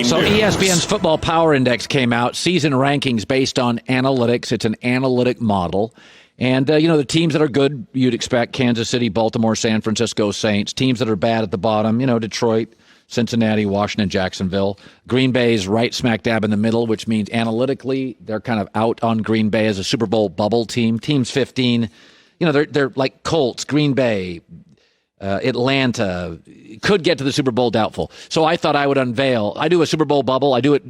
So ESPN's Football Power Index came out, season rankings based on analytics. It's an analytic model. And, the teams that are good, you'd expect Kansas City, Baltimore, San Francisco Saints. Teams that are bad at the bottom, Detroit, Cincinnati, Washington, Jacksonville. Green Bay's right smack dab in the middle, which means analytically they're kind of out on Green Bay as a Super Bowl bubble team. Teams 15, they're like Colts, Green Bay, Atlanta, could get to the Super Bowl, doubtful. So I thought I would unveil. I do a Super Bowl bubble. I do it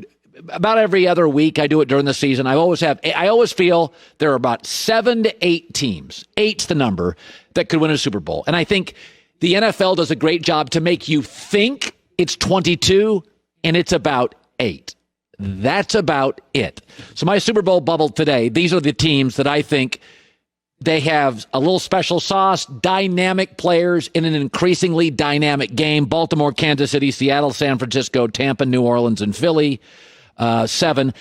about every other week. I do it during the season. I always feel there are about 7 to 8 teams. 8's the number that could win a Super Bowl. And I think the NFL does a great job to make you think it's 22 and it's about 8. That's about it. So my Super Bowl bubble today, these are the teams that I think they have a little special sauce, dynamic players in an increasingly dynamic game. Baltimore, Kansas City, Seattle, San Francisco, Tampa, New Orleans, and Philly. 7.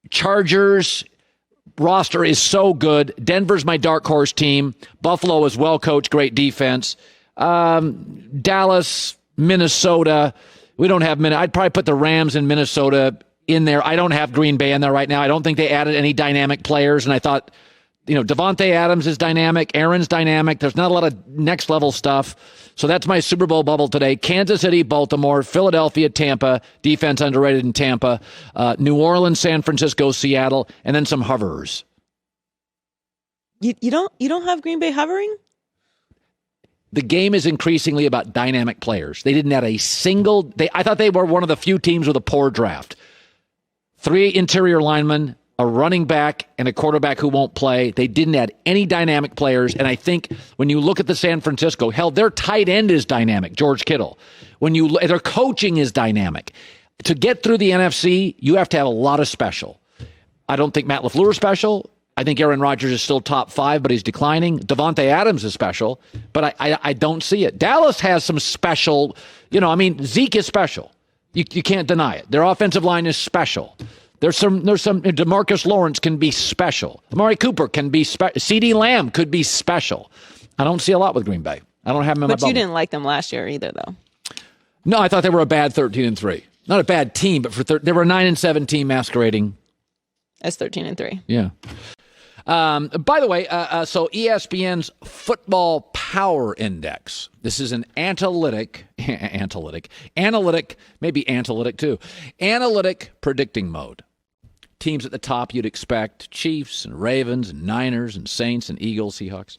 Chargers roster is so good. Denver's my dark horse team. Buffalo is well coached, great defense. Dallas, Minnesota. We don't have I'd probably put the Rams in Minnesota in there. I don't have Green Bay in there right now. I don't think they added any dynamic players, and I thought, Devontae Adams is dynamic. Aaron's dynamic. There's not a lot of next level stuff. So that's my Super Bowl bubble today. Kansas City, Baltimore, Philadelphia, Tampa. Defense underrated in Tampa. New Orleans, San Francisco, Seattle, and then some hovers. You don't have Green Bay hovering? The game is increasingly about dynamic players. They didn't add a single. I thought they were one of the few teams with a poor draft. 3 interior linemen, a running back, and a quarterback who won't play. They didn't add any dynamic players. And I think when you look at the San Francisco, hell, their tight end is dynamic, George Kittle. Their coaching is dynamic. To get through the NFC, you have to have a lot of special. I don't think Matt LaFleur is special. I think Aaron Rodgers is still top 5, but he's declining. Devontae Adams is special, but I don't see it. Dallas has some special, Zeke is special. You can't deny it. Their offensive line is special. There's some DeMarcus Lawrence can be special. Amari Cooper can be special. CeeDee Lamb could be special. I don't see a lot with Green Bay. I don't have them in my bubble. But you didn't like them last year either, though. No, I thought they were a bad 13-3. Not a bad team, but they were a 9-7 team masquerading as 13-3. Yeah. By the way, so ESPN's Football Power Index. This is an analytic, maybe analytic too. Analytic predicting mode. Teams at the top you'd expect, Chiefs and Ravens and Niners and Saints and Eagles, Seahawks.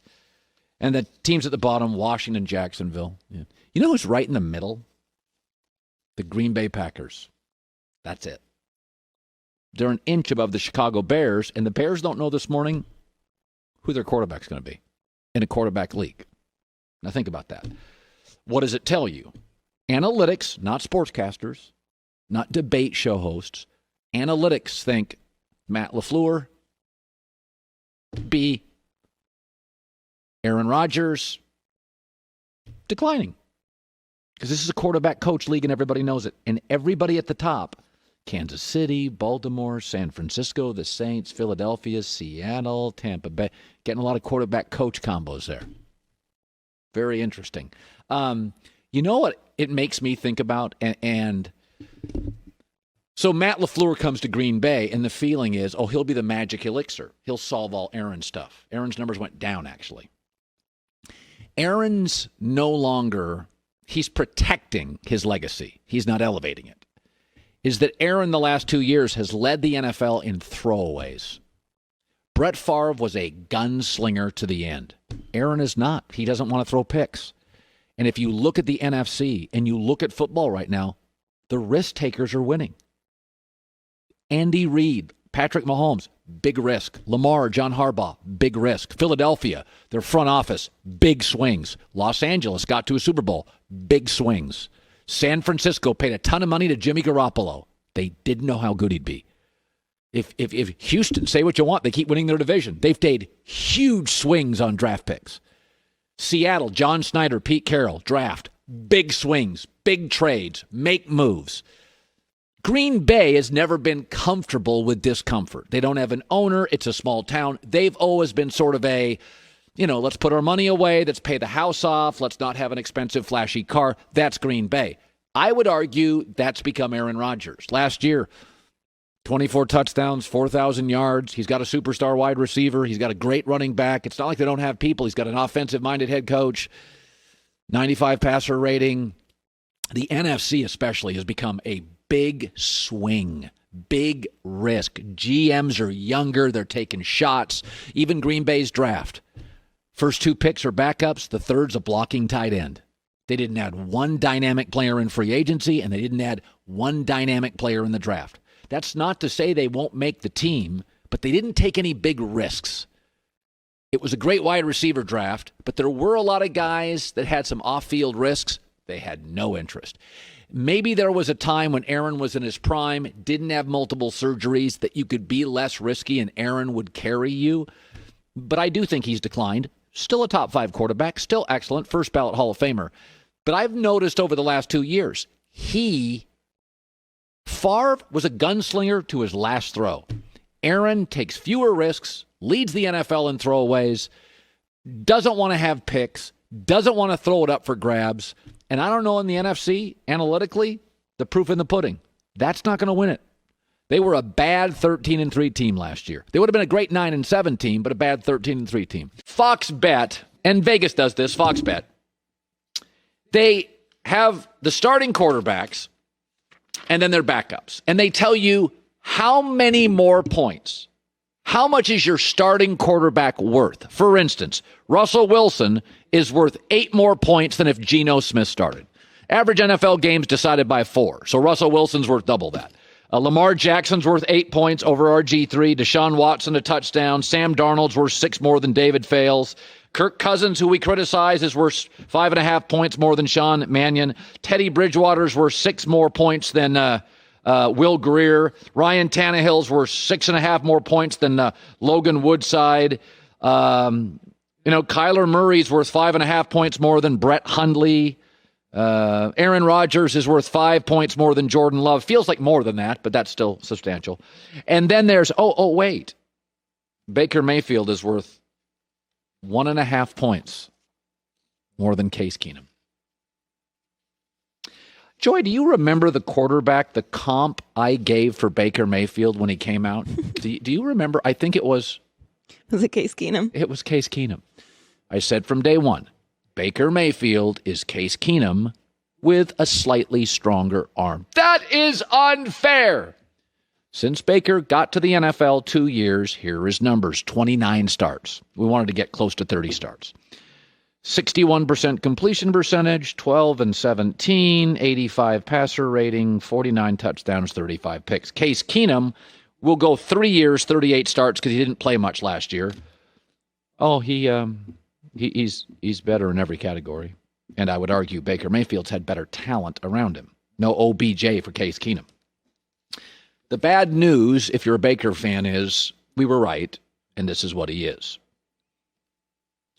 And the teams at the bottom, Washington, Jacksonville. Yeah. You know who's right in the middle? The Green Bay Packers. That's it. They're an inch above the Chicago Bears, and the Bears don't know this morning who their quarterback's going to be in a quarterback league. Now think about that. What does it tell you? Analytics, not sportscasters, not debate show hosts. Analytics think Matt LaFleur, B, Aaron Rodgers, declining. Because this is a quarterback coach league and everybody knows it. And everybody at the top, Kansas City, Baltimore, San Francisco, the Saints, Philadelphia, Seattle, Tampa Bay, getting a lot of quarterback coach combos there. Very interesting. You know what it makes me think about? And so Matt LaFleur comes to Green Bay, and the feeling is, he'll be the magic elixir. He'll solve all Aaron's stuff. Aaron's numbers went down, actually. Aaron's no longer, he's protecting his legacy. He's not elevating it. Is that Aaron the last 2 years has led the NFL in throwaways. Brett Favre was a gunslinger to the end. Aaron is not. He doesn't want to throw picks. And if you look at the NFC and you look at football right now, the risk takers are winning. Andy Reid, Patrick Mahomes, big risk. Lamar, John Harbaugh, big risk. Philadelphia, their front office, big swings. Los Angeles got to a Super Bowl, big swings. San Francisco paid a ton of money to Jimmy Garoppolo. They didn't know how good he'd be. If Houston, say what you want, they keep winning their division. They've made huge swings on draft picks. Seattle, John Snyder, Pete Carroll, draft, big swings, big trades, make moves. Green Bay has never been comfortable with discomfort. They don't have an owner. It's a small town. They've always been sort of a, let's put our money away. Let's pay the house off. Let's not have an expensive, flashy car. That's Green Bay. I would argue that's become Aaron Rodgers. Last year, 24 touchdowns, 4,000 yards. He's got a superstar wide receiver. He's got a great running back. It's not like they don't have people. He's got an offensive-minded head coach, 95 passer rating. The NFC especially has become a big swing, big risk. GMs are younger. They're taking shots. Even Green Bay's draft. First two picks are backups. The third's a blocking tight end. They didn't add one dynamic player in free agency, and they didn't add one dynamic player in the draft. That's not to say they won't make the team, but they didn't take any big risks. It was a great wide receiver draft, but there were a lot of guys that had some off-field risks. They had no interest. Maybe there was a time when Aaron was in his prime, didn't have multiple surgeries, that you could be less risky and Aaron would carry you. But I do think he's declined. Still a top 5 quarterback, still excellent, first ballot Hall of Famer. But I've noticed over the last 2 years, Favre was a gunslinger to his last throw. Aaron takes fewer risks, leads the NFL in throwaways, doesn't want to have picks, doesn't want to throw it up for grabs. And I don't know, in the NFC, analytically, the proof in the pudding. That's not going to win it. They were a bad 13-3 team last year. They would have been a great 9-7 team, but a bad 13-3 team. Fox Bet, and Vegas does this, Fox Bet. They have the starting quarterbacks and then their backups. And they tell you how many more points. How much is your starting quarterback worth? For instance, Russell Wilson is worth 8 more points than if Geno Smith started. Average NFL games decided by 4. So Russell Wilson's worth double that. Lamar Jackson's worth 8 points over RG3. Deshaun Watson, a touchdown. Sam Darnold's worth 6 more than David Fales. Kirk Cousins, who we criticize, is worth 5.5 points more than Sean Mannion. Teddy Bridgewater's worth 6 more points than Will Greer. Ryan Tannehill's worth 6.5 more points than Logan Woodside. Kyler Murray's worth 5.5 points more than Brett Hundley. Aaron Rodgers is worth 5 points more than Jordan Love. Feels like more than that, but that's still substantial. And then there's, wait. Baker Mayfield is worth 1.5 points more than Case Keenum. Joy, do you remember the comp I gave for Baker Mayfield when he came out? Do you remember? I think it was... Was it Case Keenum? It was Case Keenum. I said from day one, Baker Mayfield is Case Keenum with a slightly stronger arm. That is unfair. Since Baker got to the NFL 2 years, here are his numbers: 29 starts. We wanted to get close to 30 starts. 61% completion percentage, 12-17, 85 passer rating, 49 touchdowns, 35 picks. Case Keenum will go 3 years, 38 starts because he didn't play much last year. He's better in every category. And I would argue Baker Mayfield's had better talent around him. No OBJ for Case Keenum. The bad news, if you're a Baker fan, is we were right, and this is what he is.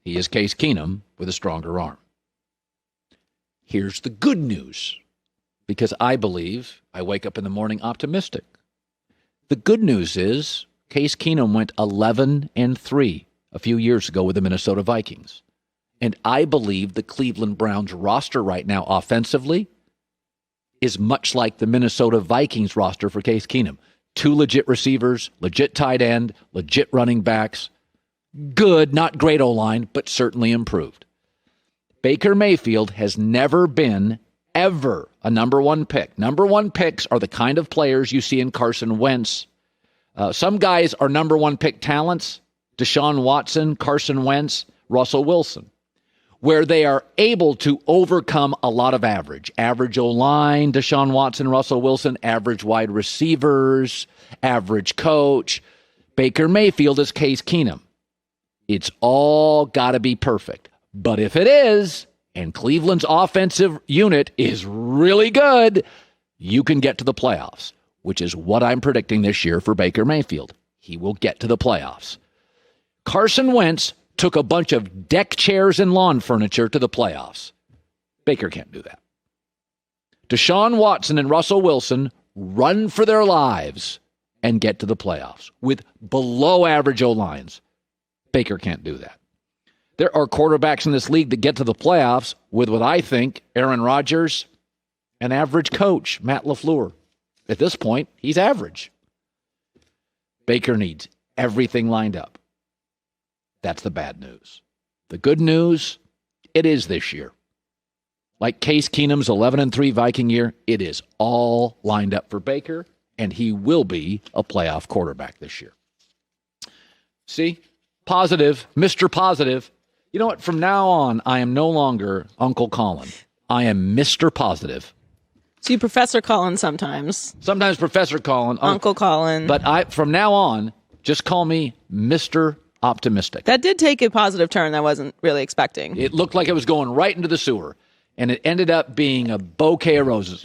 He is Case Keenum with a stronger arm. Here's the good news, because I believe I wake up in the morning optimistic. The good news is Case Keenum went 11-3 a few years ago with the Minnesota Vikings. And I believe the Cleveland Browns roster right now offensively is much like the Minnesota Vikings roster for Case Keenum. 2 legit receivers, legit tight end, legit running backs. Good, not great O-line, but certainly improved. Baker Mayfield has never been, ever, a number 1 pick. Number 1 picks are the kind of players you see in Carson Wentz. Some guys are number 1 pick talents. Deshaun Watson, Carson Wentz, Russell Wilson, where they are able to overcome a lot of average. Average O-line, Deshaun Watson, Russell Wilson, average wide receivers, average coach. Baker Mayfield is Case Keenum. It's all got to be perfect. But if it is, and Cleveland's offensive unit is really good, you can get to the playoffs, which is what I'm predicting this year for Baker Mayfield. He will get to the playoffs. Carson Wentz took a bunch of deck chairs and lawn furniture to the playoffs. Baker can't do that. Deshaun Watson and Russell Wilson run for their lives and get to the playoffs with below-average O-lines. Baker can't do that. There are quarterbacks in this league that get to the playoffs with what I think Aaron Rodgers an average coach, Matt LaFleur. At this point, he's average. Baker needs everything lined up. That's the bad news. The good news, it is this year. Like Case Keenum's 11-3 Viking year, it is all lined up for Baker, and he will be a playoff quarterback this year. See? Positive, Mr. Positive. You know what? From now on, I am no longer Uncle Colin. I am Mr. Positive. So you Professor Colin sometimes. Sometimes Professor Colin. Uncle Colin. But from now on, just call me Mr. Optimistic. That did take a positive turn I wasn't really expecting. It looked like it was going right into the sewer, and it ended up being a bouquet of roses.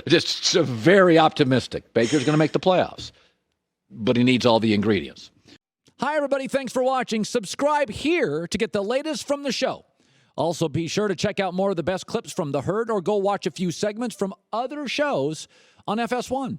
Just very optimistic. Baker's going to make the playoffs, but he needs all the ingredients. Hi, everybody. Thanks for watching. Subscribe here to get the latest from the show. Also, be sure to check out more of the best clips from The Herd or go watch a few segments from other shows on FS1.